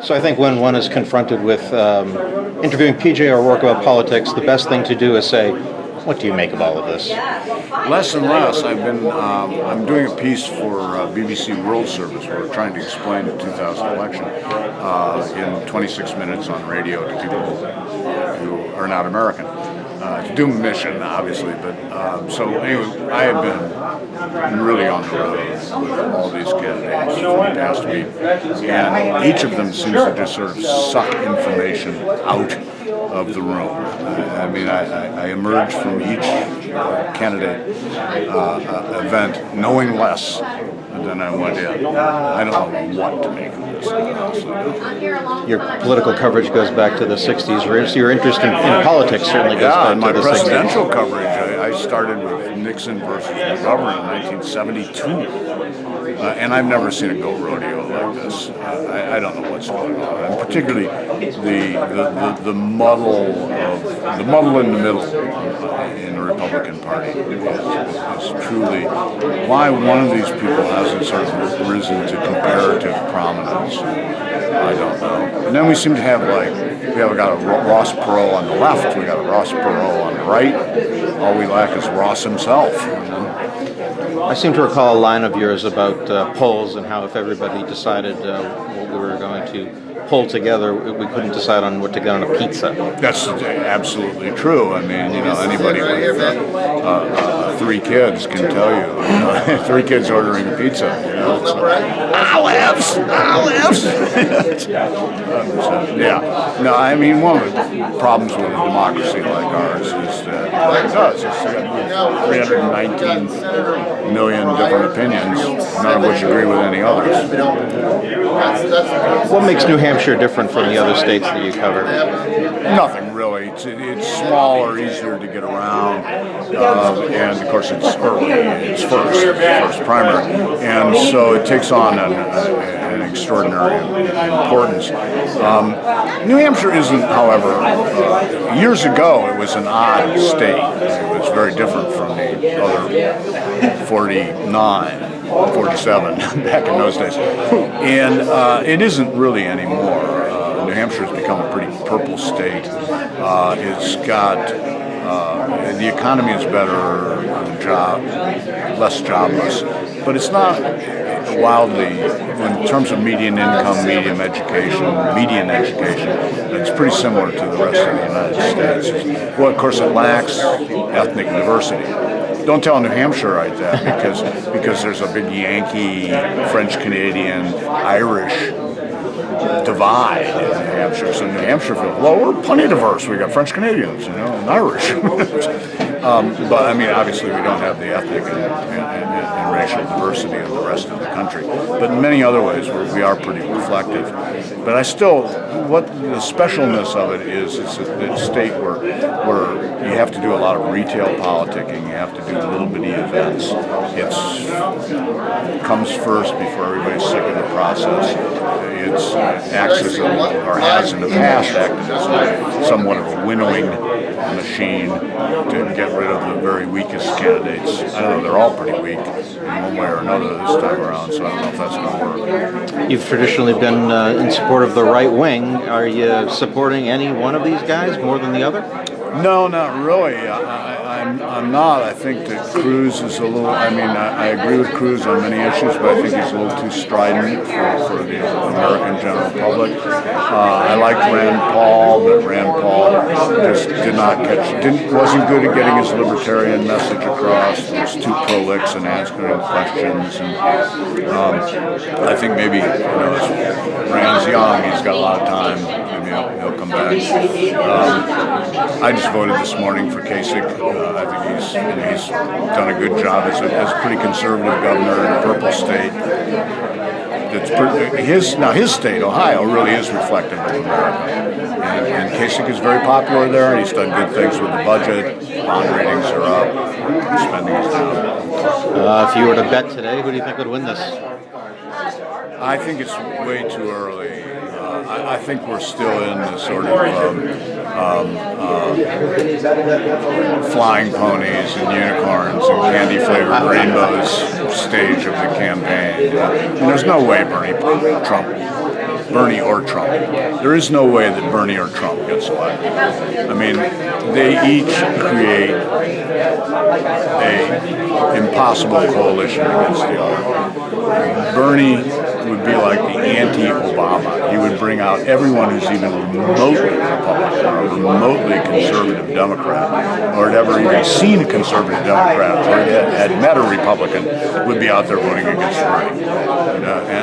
So I think when one is confronted with interviewing PJ or work about politics, the best thing to do is say, what do you make of all of this? Less and less. I'm doing a piece for BBC World Service. We're trying to explain the 2000 election in 26 minutes on radio to people who are not American. To do a mission, obviously, but so anyway, I have been really on the road with all these candidates for the past week, and each of them seems to just sort of suck information out of the room. I mean, I emerge from each candidate event knowing less than I went in. I don't know what to make of this. Your political coverage goes back to the 60s. Your interest in politics certainly goes back to my the 60s. presidential coverage, I started with Nixon versus McGovern in 1972. And I've never seen a go rodeo like this. I don't know what's going on. And particularly the muddle in the middle in the Republican Party is truly why one of these people hasn't sort of risen to comparative prominence. I don't know. And then we seem to have we have got a Ross Perot on the left, we got a Ross Perot on the right. All we lack is Ross himself. I seem to recall a line of yours about polls and how if everybody decided what we were going to pull together, we couldn't decide on what to get on a pizza. That's absolutely true. I mean, anybody with 3 kids can tell you, 3 kids ordering a pizza. It's olives. Yeah. No, I mean, one of the problems with a democracy like ours is that it's 319 million different opinions, none of which agree with any others. What makes New Hampshire different from the other states that you cover? Nothing really. It's smaller, easier to get around, and of course it's early. It's first primary, and so it takes on an extraordinary importance. New Hampshire isn't, however, years ago it was an odd state. It was very different from the other 47 back in those days, and it isn't really anymore. New Hampshire has become a pretty purple state. It's got the economy is better, less jobless, but it's not wildly, in terms of median income, median education, it's pretty similar to the rest of the United States. Well, of course, it lacks ethnic diversity. Don't tell New Hampshireite that because there's a big Yankee, French-Canadian, Irish divide in New Hampshire. So New Hampshire feels, well, we're plenty diverse. We got French Canadians, and Irish. But I mean, obviously, we don't have the ethnic and racial diversity of the rest of the country. But in many other ways, we are pretty reflective. But what the specialness of it is, it's a state where you have to do a lot of retail politicking. You have to do little bitty events. It comes first before everybody's sick of the process. It acts as or has in the past acted as somewhat of a winnowing machine to get rid of the very weakest candidates. I don't know, they're all pretty weak in one way or another this time around, so I don't know if that's going to work. You've traditionally been in support of the right wing. Are you supporting any one of these guys more than the other? No, not really. I'm not. I think that Cruz is a little, I agree with Cruz on many issues, but I think he's a little too strident for the American general public. I liked Rand Paul, but Rand Paul just wasn't good at getting his libertarian message across. He was too prolix and answering questions. And I think maybe, as Rand's young, he's got a lot of time. Maybe he'll come back. I just voted this morning for Kasich. I think he's done a good job as a pretty conservative governor in a purple state. His state, Ohio, really is reflective of America. And Kasich is very popular there, and he's done good things with the budget. Bond ratings are up. Spending is down. If you were to bet today, who do you think would win this? I think it's way too early. I think we're still in the sort of flying ponies and unicorns and candy-flavored rainbows stage of the campaign. And there's no way Trump Bernie or Trump. There is no way that Bernie or Trump gets elected. I mean, they each create a impossible coalition against the other. Bernie would be like the anti-Obama. He would bring out everyone who's even remotely Republican or remotely conservative Democrat, or had ever even seen a conservative Democrat, or had met a Republican, would be out there voting against Bernie.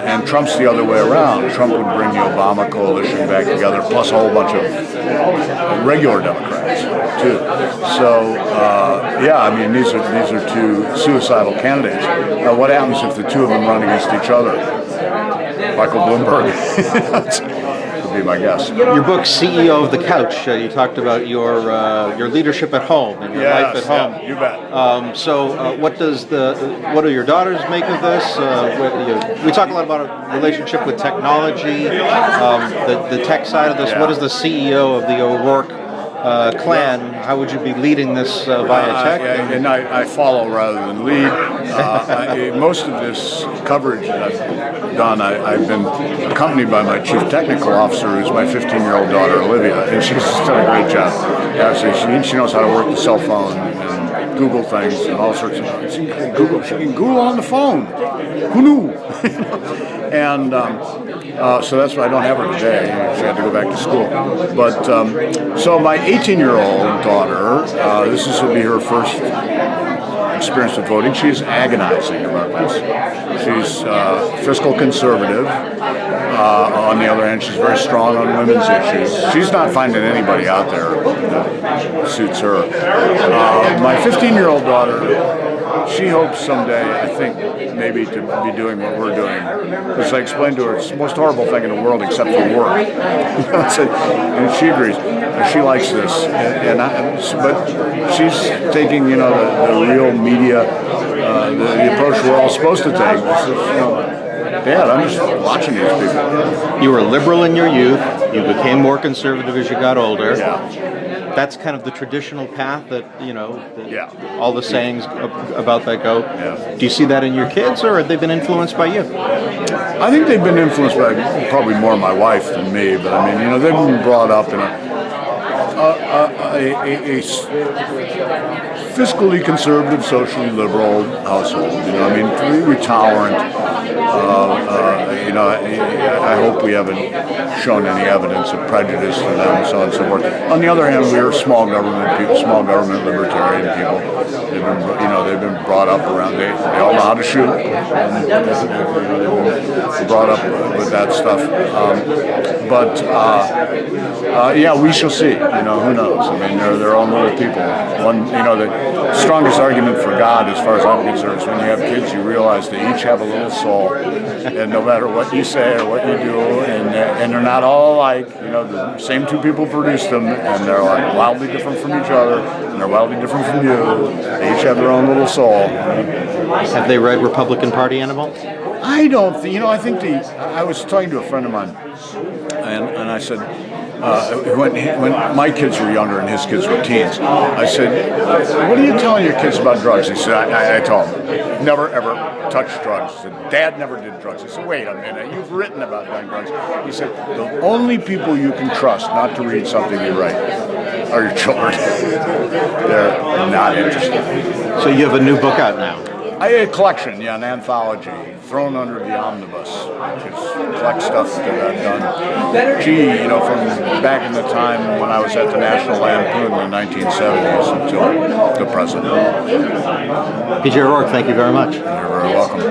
And Trump's the other way around. Trump would bring the Obama coalition back together, plus a whole bunch of regular Democrats too. So yeah, I mean these are two suicidal candidates. Now, what happens if the two of them run against each other? Michael Bloomberg would be my guess. Your book, CEO of the Couch, you talked about your leadership at home and your life at home. Yeah, you bet. So, what do your daughters make of this? We talk a lot about a relationship with technology, the tech side of this. Yeah. What is the CEO of the O'Rourke clan? How would you be leading this via tech? And I follow rather than lead. Most of this coverage that I've done, I've been accompanied by my chief technical officer, who's my 15-year-old daughter, Olivia, and she's done a great job. Yeah, she knows how to work the cell phone and Google things and all sorts of things. She can Google on the phone. Who knew? And so that's why I don't have her today. She had to go back to school. But so my 18-year-old daughter, this will be her first experience with voting. She's agonizing about this. She's fiscal conservative. On the other hand, she's very strong on women's issues. She's not finding anybody out there that suits her. My 15-year-old daughter, she hopes someday, I think, maybe to be doing what we're doing. As I explained to her, it's the most horrible thing in the world except for work. And she agrees. She likes this. But she's taking, the real media, the approach we're all supposed to take. Dad, I'm just watching these people. You were liberal in your youth. You became more conservative as you got older. Yeah. That's kind of the traditional path that, Yeah. all the sayings about that go. Yeah. Do you see that in your kids, or have they been influenced by you? I think they've been influenced by probably more my wife than me, but I mean, they've been brought up in a fiscally conservative, socially liberal household. I mean, really tolerant. I hope we haven't shown any evidence of prejudice to them, and so on and so forth. On the other hand, we're small government people, small government libertarian people. They've been brought up around. They all know how to shoot. And, they've been brought up with that stuff. Yeah, we shall see. Who knows? I mean, they're their own little people. The strongest argument for God, as far as I'm concerned, is when you have kids, you realize they each have a little soul, and no matter what you say or what you do, and they're not all alike. The same two people produced them, and they're like wildly different from each other, and they're wildly different from you. They each have their own little soul. Have they read Republican Party Animal? I don't think. I think I was talking to a friend of mine, and I said, when my kids were younger and his kids were teens, I said, "What are you telling your kids about drugs?" He said, "I told them, never ever touch drugs." He said, "Dad never did drugs." I said, "Wait a minute, you've written about doing drugs." He said, "The only people you can trust not to read something you write are your children. They're not interested." So you have a new book out now. I had a collection, an anthology, Thrown Under the Omnibus, which is collect stuff that I've done. From back in the time when I was at the National Lampoon in the 1970s until the present. PJ O'Rourke, thank you very much. You're very welcome.